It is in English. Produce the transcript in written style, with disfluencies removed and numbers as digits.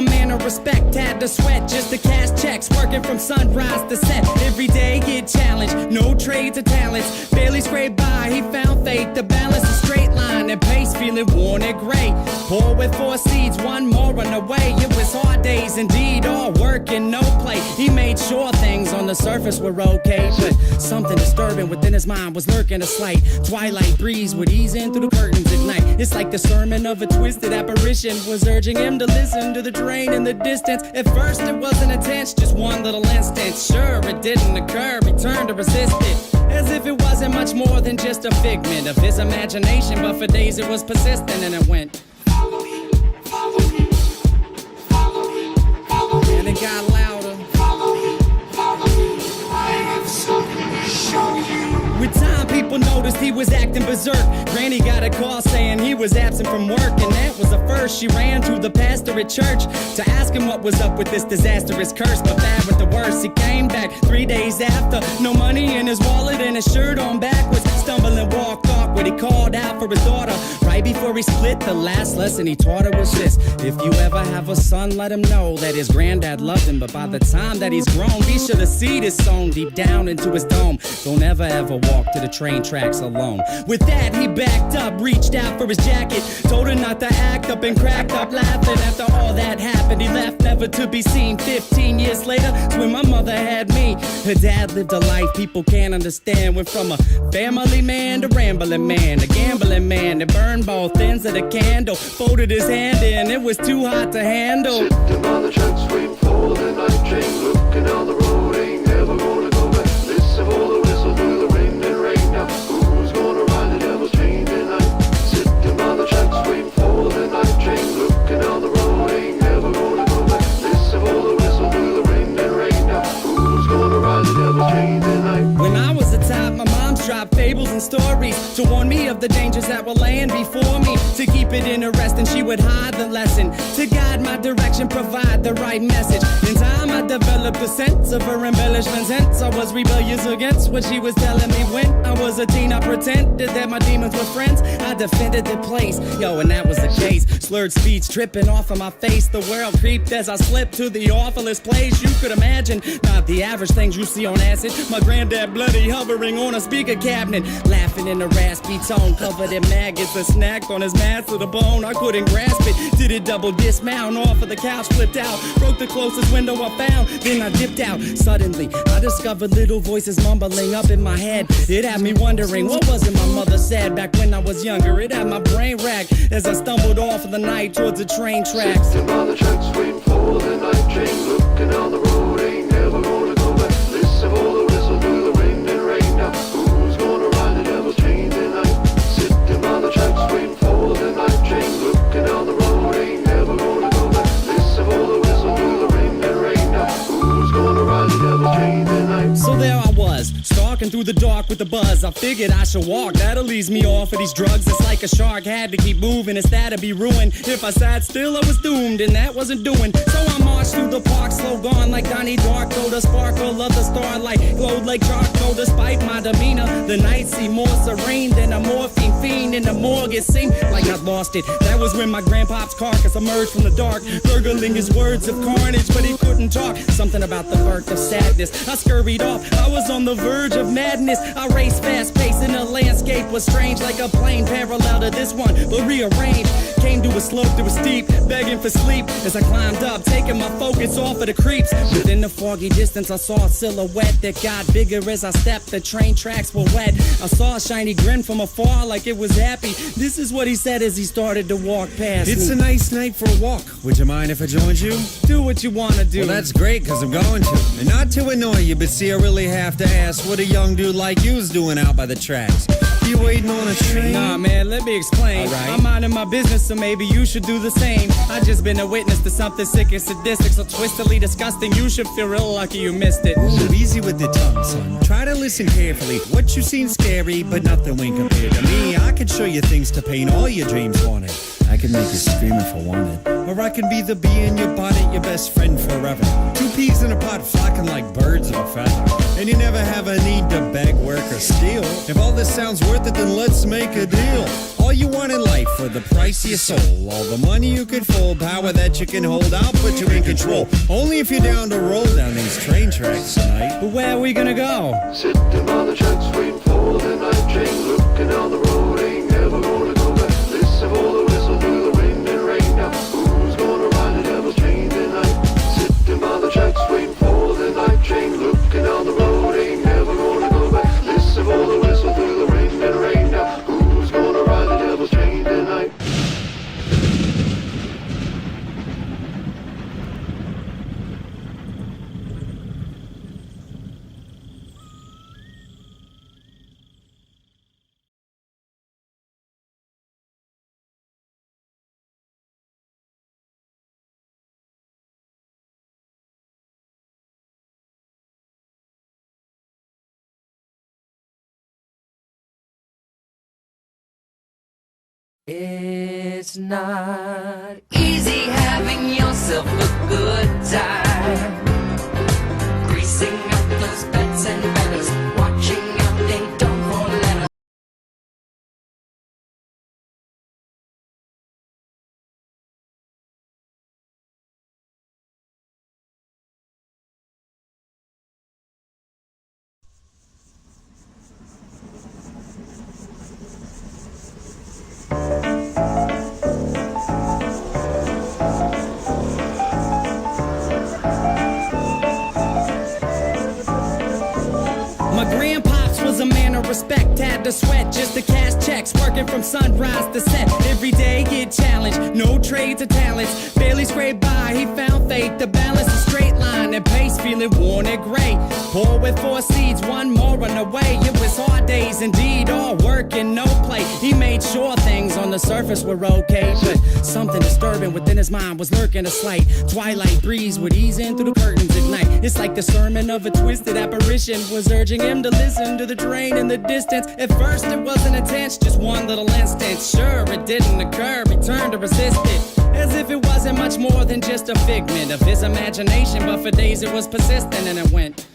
man of respect, had to sweat just to cash checks, working from sunrise to set. Every day get challenged, no trades or talents. Barely scraped by, he found faith to balance a straight line and pace, feeling worn and gray. Poor with 4 seeds, one more on the way. It was hard days indeed, all work and no play. He made sure things on the surface were okay, but something disturbing within his mind was lurking. A slight twilight breeze would ease in through the curtains at night. It's like the sermon of a twisted apparition was urging him to listen to the train in the distance. At first it wasn't intense, just one little instant. Sure, it didn't occur, he turned to resist it, as if it wasn't much more than just a figment of his imagination. But for days it was persistent, and it went, follow me, follow me, follow me, follow me. And it got louder, follow me, follow me, I have something to show you. With time, people noticed he was acting berserk. Granny got a call saying he was absent from work, and that was the first. She ran to the pastor at church to ask him what was up with this disastrous curse. But bad with the worst, he came back 3 days after. No money in his wallet and his shirt on backwards. Stumbling, walked awkward. He called out for his daughter right before he split. The last lesson he taught her was this: if you ever have a son, let him know that his granddad loved him. But by the time that he's grown, be sure the seed is sown deep down into his dome. Don't ever walk to the train tracks alone. With that, he backed up, reached out for his jacket, told her not to act up, and cracked up laughing. After all that happened, he left never to be seen. 15 years later, it's when my mother had me. Her dad lived a life people can't understand. Went from a family man to rambling man, a gambling man that burned both ends of the candle. Folded his hand in, it was too hot to handle. Sitting on the tracks waiting for the night train, looking down the road, ain't never gonna go back. Listen for the whistle through the wind and rain. Now who's gonna ride the devil's train tonight? Sitting on the tracks waiting for the night train, looking down the road, ain't never gonna go back. Listen for the whistle through the wind and rain. Now who's gonna ride the devil's train tonight? When I was a top, my mom's dropped fables and stories to warn me of the dangers that were laying before me. To keep it interesting, she would hide the lesson, to guide my direction, provide the right message. In time, I developed a sense of her embellishments. Hence, I was rebellious against what she was telling me. When I was a teen, I pretended that my demons were friends. I defended the place, yo, and that was the case. Slurred speech dripping off of my face. The world creeped as I slipped to the awfulest place you could imagine. Not the average things you see on acid. My granddad bloody hovering on a speaker cabinet, laughing in a raspy tone, covered in maggots. A snack on his mass to the bone. I couldn't grasp it. Did it double dismount off of the couch, flipped out, broke the closest window I found. Then I dipped out. Suddenly, I discovered little voices mumbling up in my head. It had me wondering, what was it my mother said back when I was younger? It had my brain racked as I stumbled off of the night towards the train tracks. Sitting on the tracks waiting for the night train, looking down the road, ain't never gonna go back. Listen for the whistle through the wind and rain. Now who's gonna ride the devil's train tonight? Sitting on the tracks waiting for the night train, looking down the road, ain't never gonna go back. Listen for the whistle through the wind and rain. Now who's gonna ride the devil's train tonight? So there I was, stalking through the dark with the buzz. I figured I should walk, that'll ease me off of these drugs. It's like a shark, had to keep moving, it's that'd be ruined. If I sat still, I was doomed, and that wasn't doing. So I marched through the park, slow gone like Donnie Darko. The sparkle of the starlight glowed like charcoal. Despite my demeanor, the night seemed more serene than a morphine fiend in the morgue. It seemed like I'd lost it. That was when my grandpop's carcass emerged from the dark, gurgling his words of carnage, but he couldn't talk. Something about the birth of sadness. I scurried off, I was on the verge of madness. I raced fast paced and the landscape was strange, like a plane parallel to this one, but rearranged. Came to a slope that was steep, begging for sleep as I climbed up, taking my focus off of the creeps. Within the foggy distance, I saw a silhouette that got bigger as I stepped. The train tracks were wet. I saw a shiny grin from afar like it was happy. This is what he said as he started to walk past It's me. a nice night for a walk. Would you mind if I joined you? Do what you wanna do. Well, that's great, cause I'm going to. And not to annoy you, but see, I really have to ask what a young dude like you's doing out by the tracks. You waiting on a train? Nah, man, let me explain. All right. I'm minding my business, so maybe you should do the same. I just been a witness to something sick and sadistic, so twistedly disgusting. You should feel real lucky you missed it. Ooh, easy with the tongue, son. Try to listen carefully. What you seen scary, but nothing when compared to me. I can show you things to paint all your dreams on it. I can make you scream if I wanted. Or I can be the bee in your bonnet, your best friend forever. Two peas in a pod flocking like birds of a feather. And you never have a need to beg, work, or steal. If all this sounds worth it, then let's make a deal. All you want in life for the price of your soul. All the money you could fold, power that you can hold, I'll put you in control. Only if you're down to roll down these train tracks tonight. But where are we gonna go? Sitting by the tracks waiting for the night train. Looking down the road, ain't never gonna go back. Listen for the whistle through the wind and rain. Now who's gonna ride the devil's train tonight? Sitting by the tracks waiting for the night train. Looking down the road, ain't never gonna go back. Listen for the whistle through the wind and rain. Now who's gonna ride the devil's train tonight? It's not easy having yourself a good time. Greasing up those bets and betters, watching out they don't fall letters. My grandpops was a man of respect, had to sweat just to cash checks, working from sunrise to set. Every day get challenged, no trades or talents. Barely scraped by, he found faith to balance a straight line and pace, feeling worn and gray. Poor with 4 seeds, one more on the way. It was hard days indeed, all work and no play. He made sure things on the surface were okay, but something disturbing within his mind was lurking. A slight twilight breeze would ease in through the curtains at night. It's like the sermon of a twisted apparition was urging him to listen to the train in the distance. At first it wasn't intense, just one little instant. Sure, it didn't occur, he turned to resist it, as if it wasn't much more than just a figment of his imagination. But for days it was persistent, and it went